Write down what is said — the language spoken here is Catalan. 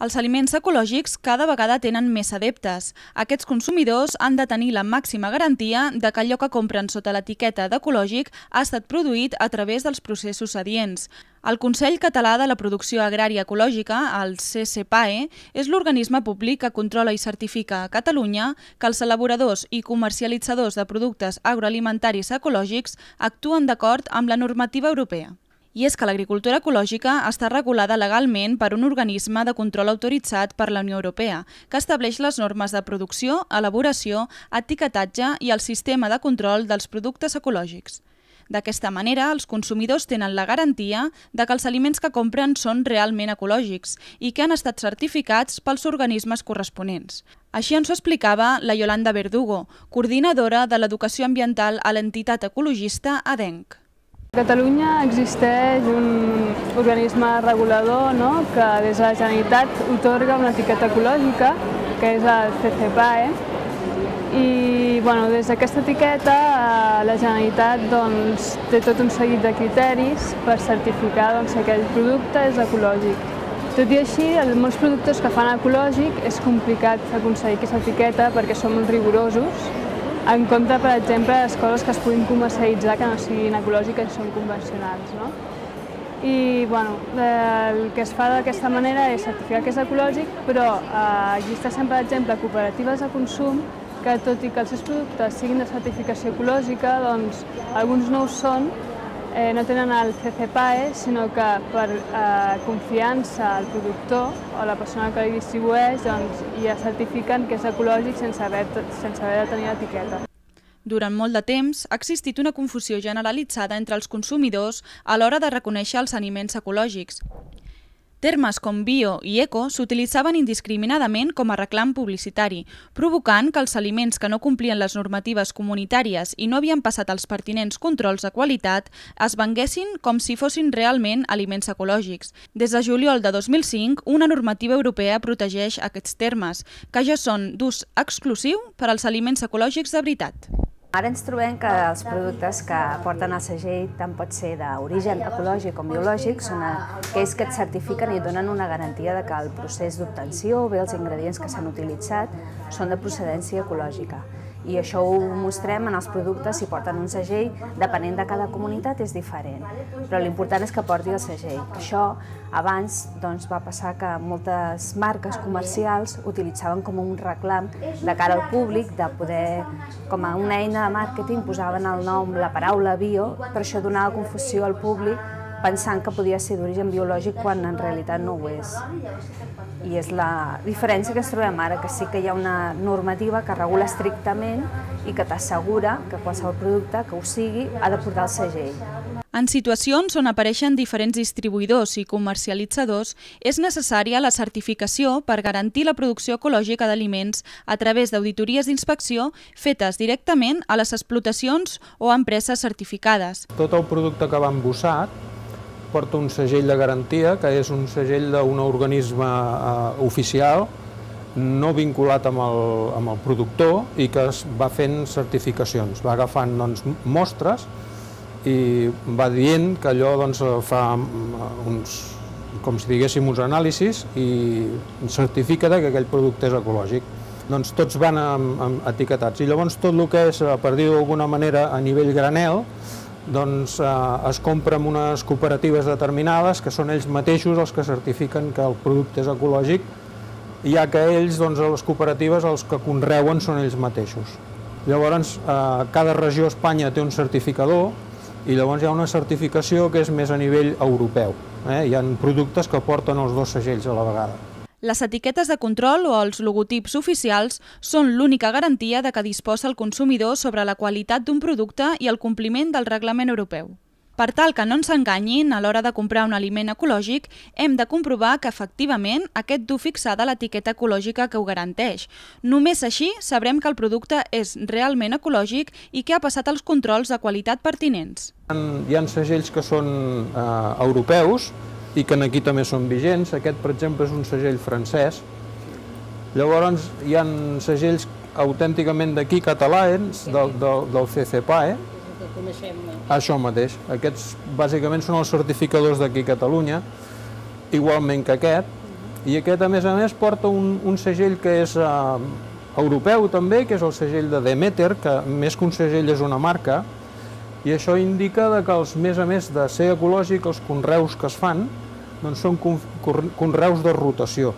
Els aliments ecològics cada vegada tenen més adeptes. Aquests consumidors han de tenir la màxima garantia de que allò que compren sota l'etiqueta d'ecològic ha estat produït a través dels processos adients. El Consell Català de la Producció Agrària Ecològica, el CCPAE, és l'organisme públic que controla i certifica a Catalunya que els elaboradors i comercialitzadors de productes agroalimentaris ecològics actuen d'acord amb la normativa europea. I és que l'agricultura ecològica està regulada legalment per un organisme de control autoritzat per la Unió Europea, que estableix les normes de producció, elaboració, etiquetatge i el sistema de control dels productes ecològics. D'aquesta manera, els consumidors tenen la garantia de que els aliments que compren són realment ecològics i que han estat certificats pels organismes corresponents. Així ens ho explicava la Yolanda Verdugo, coordinadora de l'educació ambiental a l'entitat ecologista ADENC. A Catalunya existeix un organisme regulador que des de la Generalitat otorga una etiqueta ecològica, que és el CCPAE, i des d'aquesta etiqueta la Generalitat té tot un seguit de criteris per certificar que aquell producte és ecològic. Tot i així, molts productes que fan ecològic és complicat aconseguir aquesta etiqueta perquè són molt rigorosos, en contra, per exemple, de les coses que es puguin comercialitzar que no siguin ecològiques i són convencionals. I el que es fa d'aquesta manera és certificar que és ecològic, però existeixen, per exemple, cooperatives de consum que, tot i que els seus productes siguin de certificació ecològica, alguns no ho són, no tenen el CCPAE, sinó que per confiança al productor o a la persona que li distribueix ja certifiquen que és ecològic sense haver de tenir l'etiqueta. Durant molt de temps ha existit una confusió generalitzada entre els consumidors a l'hora de reconèixer els aliments ecològics. Termes com bio i eco s'utilitzaven indiscriminadament com a reclam publicitari, provocant que els aliments que no complien les normatives comunitàries i no havien passat els pertinents controls de qualitat es venguessin com si fossin realment aliments ecològics. Des de juliol de 2005, una normativa europea protegeix aquests termes, que ja són d'ús exclusiu per als aliments ecològics de veritat. Ara ens trobem que els productes que porten el segell tant pot ser d'origen ecològic com biològic són aquells que et certifiquen i et donen una garantia de que el procés d'obtenció o bé els ingredients que s'han utilitzat són de procedència ecològica. I això ho mostrem en els productes si porten un segell, depenent de cada comunitat és diferent, però l'important és que porti el segell. Això abans va passar que moltes marques comercials utilitzaven com un reclam de cara al públic, de poder, com a una eina de màrqueting, posaven el nom, la paraula bio, però això donava confusió al públic pensant que podia ser d'origen biològic quan en realitat no ho és. I és la diferència que ens trobem ara, que sí que hi ha una normativa que regula estrictament i que t'assegura que qualsevol producte que ho sigui ha de portar el segell. En situacions on apareixen diferents distribuïdors i comercialitzadors, és necessària la certificació per garantir la producció ecològica d'aliments a través d'auditories d'inspecció fetes directament a les explotacions o empreses certificades. Tot el producte que va embossat porta un segell de garantia, que és un segell d'un organisme oficial no vinculat amb el productor i que es va fent certificacions. Va agafant mostres i va dient que allò fa com si diguéssim uns anàlisis i certifica que aquell producte és ecològic. Tots van etiquetats i llavors tot el que és, per dir-ho d'alguna manera, a nivell granel, es compra en unes cooperatives determinades que són ells mateixos els que certifiquen que el producte és ecològic, ja que ells, les cooperatives, els que conreuen són ells mateixos. Llavors, cada regió a Espanya té un certificador i llavors hi ha una certificació que és més a nivell europeu. Hi ha productes que porten els dos segells a la vegada. Les etiquetes de control o els logotips oficials són l'única garantia de que disposa el consumidor sobre la qualitat d'un producte i el compliment del reglament europeu. Per tal que no ens enganyin a l'hora de comprar un aliment ecològic, hem de comprovar que efectivament aquest du fixada l'etiqueta ecològica que ho garanteix. Només així sabrem que el producte és realment ecològic i que ha passat els controls de qualitat pertinents. Hi ha segells que són europeus i que aquí també són vigents. Aquest, per exemple, és un segell francès. Llavors, hi ha segells autènticament d'aquí, catalans, del CCPAE. Això mateix. Aquests, bàsicament, són els certificadors d'aquí a Catalunya, igualment que aquest, I aquest, a més, porta un segell que és europeu també, que és el segell de Demeter, que més que un segell és una marca, i això indica que, a més de ser ecològic, els conreus que es fan són conreus de rotació.